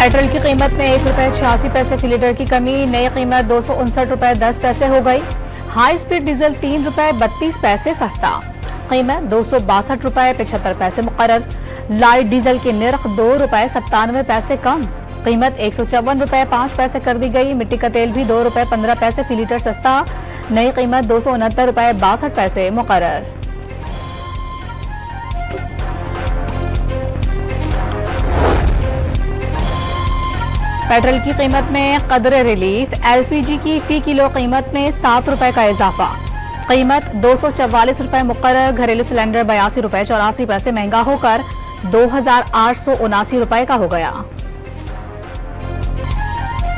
Petrol की कीमत में ₹1.86 फी लीटर की कमी, नई कीमत ₹259.10 हो गई। हाई स्पीड डीजल ₹3.32 सस्ता, कीमत ₹262.75 मुकर्रर। लाइट डीजल की निर्ख ₹2.97 कम, कीमत ₹154.05 कर दी गई। मिट्टी का तेल भी ₹2.15 फी लीटर सस्ता, नई कीमत ₹269.62 मुकर्रर। पेट्रोल की कीमत में कदरे रिलीफ, एलपीजी की फी किलो कीमत में ₹7 का इजाफा, कीमत ₹244 मुकर्रर। घरेलू सिलेंडर ₹82.84 महंगा होकर ₹2,879 का हो गया।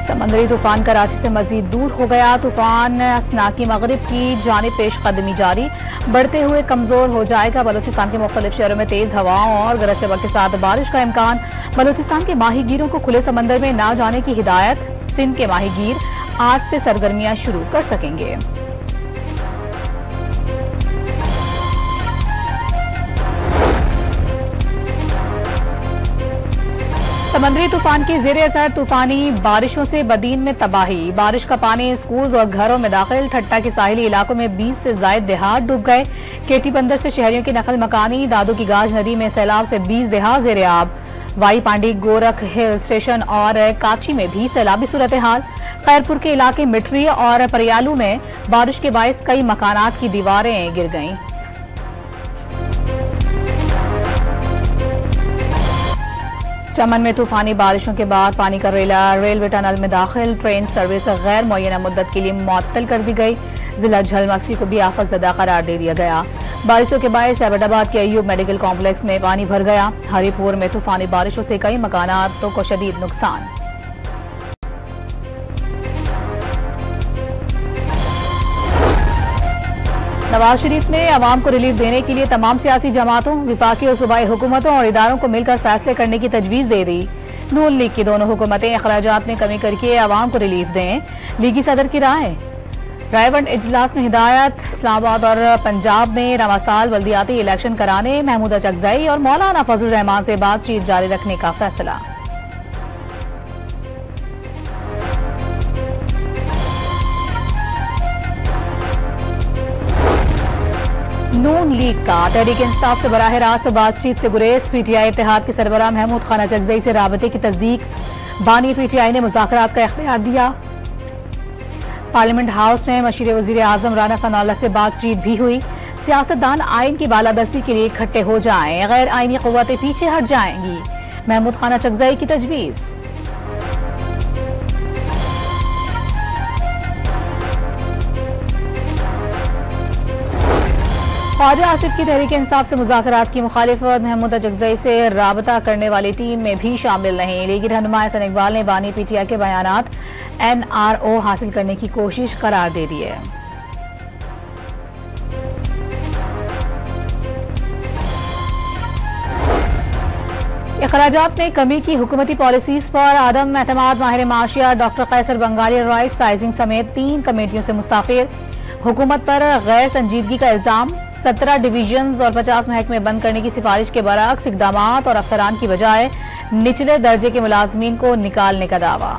समंदरी तूफान कराची से मजीद दूर हो गया। तूफान असनाकी मगरिब की जानिब पेशकदमी जारी, बढ़ते हुए कमजोर हो जाएगा। बलूचिस्तान के मुख्तलिफ शहरों में तेज हवाओं और गरज चमक के साथ बारिश का इम्कान। बलूचिस्तान के माहीगीरों को खुले समंदर में न जाने की हिदायत। सिंध के माहीगीर आज से सरगर्मियां शुरू कर सकेंगे। समंदरी तूफान की ज़ेरे असर तूफानी बारिशों से बदीन में तबाही, बारिश का पानी स्कूल और घरों में दाखिल। ठट्टा के साहिली इलाकों में 20 से ज्यादा देहात डूब गए। केटी बंदर से शहरियों की नकल मकानी। दादू की गाज नदी में सैलाब से 20 देहात ज़ेरे आब। वाई पांडी, गोरख हिल स्टेशन और काची में भी सैलाबी सूरत हाल। खैरपुर के इलाके मिठरी और परियालू में बारिश के बायस कई मकानात की दीवारें गिर गईं। चमन में तूफानी बारिशों के बाद पानी का रेला रेलवे टनल में दाखिल। ट्रेन सर्विस गैर मुअय्यना मुद्दत के लिए मुअत्तल कर दी गई। जिला झलमक्सी को भी आफत ज़दा करार दे दिया गया। बारिशों के बायस एबटाबाद के अयूब मेडिकल कॉम्प्लेक्स में पानी भर गया। हरिपुर में तूफानी बारिशों से कई मकानातों को शदीद नुकसान। नवाज शरीफ ने अवाम को रिलीफ देने के लिए तमाम सियासी जमातों, विफाकी और सूबाई हुकूमतों और इदारों को मिलकर फैसले करने की तजवीज़ दे दी। नून लीग की दोनों हुकूमतें अखराजात में कमी करके अवाम को रिलीफ दें। लीगी सदर की राय। रायवंड इजलास में हिदायत। इस्लामाबाद और पंजाब में रवा साल बल्दियाती इलेक्शन कराने महमूदा चकजई और मौलाना फजल रहमान से बातचीत जारी रखने का फैसला। नून लीग का तहरीक इंसाफ से बराह रास्त बातचीत से गुरेज। पीटीआई इत्तेहाद के सरबराह महमूद खाना चकजई से राबते की तस्दीक। बानी पीटीआई ने मुज़ाकरात का इख्तियार दिया। पार्लियामेंट हाउस में मशीर वज़ीर आज़म राना सनाउल्लाह से बातचीत भी हुई। सियासतदान आइन की बालादस्ती के लिए इकट्ठे हो जाएं, गैर आइनी क़ुव्वतें पीछे हट जाएंगी। महमूद खाना चकजई की तजवीज़। ख्वाजा आसिफ की तहरीक इंसाफ से मुज़ाकरात की मुखालिफत। महमूदा चकजई से राबता करने वाली टीम में भी शामिल नहीं। लीगी रहनुमा हसन इकबाल ने बानी पीटीआई के बयानात NRO हासिल करने की कोशिश करार दे दी है। अखराजात में कमी की हुकूमती पॉलिसीज पर आदम एतमाद माहिर माशिया डॉक्टर कैसर बंगाली राइट साइजिंग समेत 3 कमेटियों से मुस्ताफिर। हुकूमत पर गैर संजीदगी का इल्जाम। 17 डिवीजन और 50 महकमे बंद करने की सिफारिश के बरअक्स इकदामात और अफसरान की बजाय निचले दर्जे के मुलाजमीन को निकालने का दावा।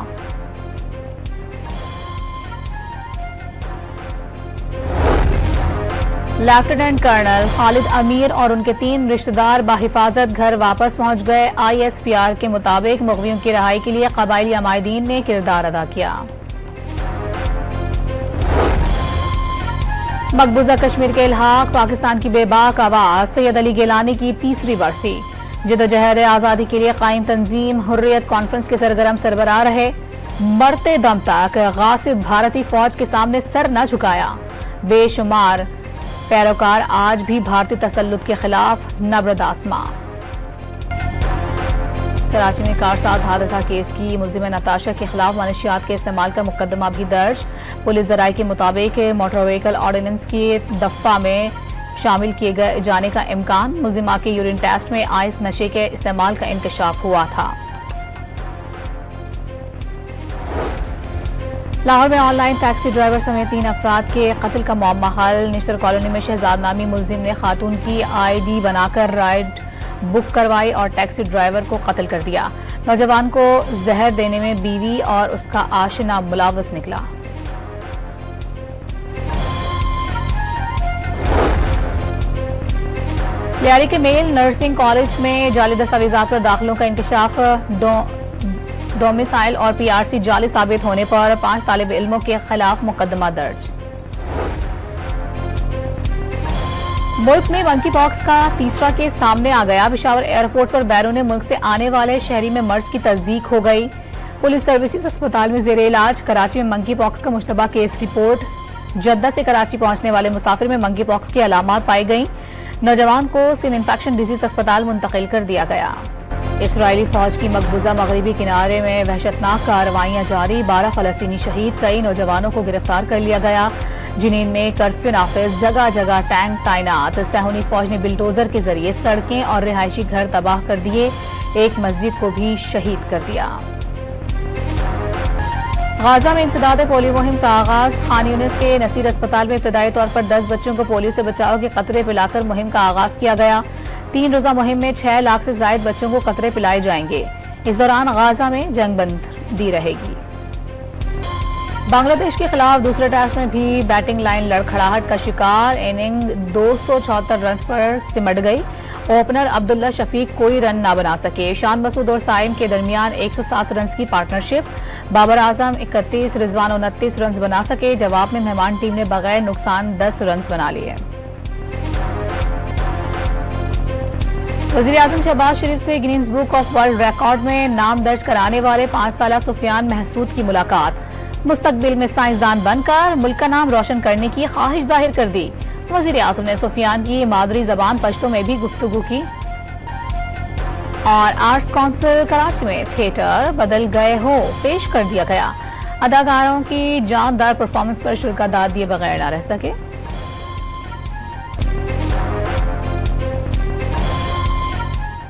लेफ्टिनेंट कर्नल खालिद अमीर और उनके 3 रिश्तेदार बाहिफाजत घर वापस पहुंच गए। ISPR के मुताबिक मुग़वियों की रहाई के लिए कबायली अमायदीन ने किरदार अदा किया। मकबूजा कश्मीर के इल्हाक, पाकिस्तान की बेबाक आवाज। सैयद अली गिलानी की 3री बरसी। जदोजहद आज़ादी के लिए कायम तंजीम हुर्रियत कॉन्फ्रेंस के सरगर्म सरबराह रहे। मरते दम तक गासिब भारतीय फौज के सामने सर न झुकाया। बेशुमार पैरोकार आज भी भारतीय तसल्लुत के खिलाफ नब्रदास्मा। कराची में कारसाज हादसा केस की मुलजिम नताशा के खिलाफ मनशियात के इस्तेमाल का मुकदमा भी दर्ज। पुलिस जराये के मुताबिक मोटर व्हीकल ऑर्डिनेंस की दफ़ा में शामिल किए जाने का इम्कान। मुलजिमा के यूरिन टेस्ट में आइस नशे के इस्तेमाल का इंकशाफ हुआ था। लाहौर में ऑनलाइन टैक्सी ड्राइवर समेत 3 अफराद के कत्ल का मामला हल। निश्तर कॉलोनी में शहजाद नामी मुलजिम ने खातून की ID बनाकर राइड बुक करवाई और टैक्सी ड्राइवर को कत्ल कर दिया। नौजवान को जहर देने में बीवी और उसका आशिना मुलाविस निकला। लियारी के मेल नर्सिंग कॉलेज में जाली दस्तावेजात पर दाखिलों का इंकशाफ, डोमिसाइल और पीआरसी जाली साबित होने पर 5 तालिब इल्मों के खिलाफ मुकदमा दर्ज। मुल्क में मंकी पॉक्स का तीसरा केस सामने आ गया। पेशावर एयरपोर्ट पर बैरून मुल्क से आने वाले शहरी में मर्ज की तस्दीक हो गई। पुलिस सर्विसेज अस्पताल में जेर इलाज। कराची में मंकी पॉक्स का मुश्तबा केस रिपोर्ट। जद्दा से कराची पहुंचने वाले मुसाफिर में मंकी पॉक्स की अलामात पाई गई। नौजवान को सिन इन्फेक्शन डिजीज अस्पताल मुंतकिल कर दिया गया। इसराइली फौज की मकबूजा मगरबी किनारे में वहशतनाक कार्रवाइयां जारी। 12 फलस्तीनी शहीद, कई नौजवानों को गिरफ्तार कर लिया गया। जिनीन में कर्फ्यू नाफिज, जगह जगह टैंक तैनात। सहूनी फौज ने बिल्डोजर के जरिए सड़कें और रिहायशी घर तबाह कर दिए। एक मस्जिद को भी शहीद कर दिया। गाजा में इंसदाद पोलियो मुहिम का आगाज। खान यूनिस के नसीर अस्पताल में इब्तदाई तौर पर 10 बच्चों को पोलियो से बचाव के कतरे पिलाकर मुहिम का आगाज किया गया। 3 रोजा मुहिम में 6 लाख से ज्यादा बच्चों को कतरे पिलाए जाएंगे। इस दौरान गाजा में जंगबंदी रहेगी। बांग्लादेश के खिलाफ दूसरे टेस्ट में भी बैटिंग लाइन लड़खड़ाहट का शिकार। इनिंग 274 रन पर सिमट गई। ओपनर अब्दुल्ला शफीक कोई रन ना बना सके। शान मसूद और साइम के दरमियान 107 रन की पार्टनरशिप। बाबर आजम 31, रिजवान 29 रन बना सके। जवाब में मेहमान टीम ने बगैर नुकसान 10 रन बना लिए। वज़ीर-ए-आज़म शहबाज शरीफ से Guinness book of world record में नाम दर्ज कराने वाले 5 साला सुफियान महसूद की मुलाकात। मुस्तकबिल में साइंसदान बनकर मुल्क का नाम रोशन करने की ख्वाहिश जाहिर कर दी। वज़ीर-ए-आज़म ने सुफियान की मादरी जबान पश्तो में भी गुफ्तगू की। और आर्ट्स काउंसिल कराची में थिएटर बदल गए हो पेश कर दिया गया। अदाकारों की जानदार परफॉर्मेंस पर शुल्का दाद दिए बगैर न रह सके।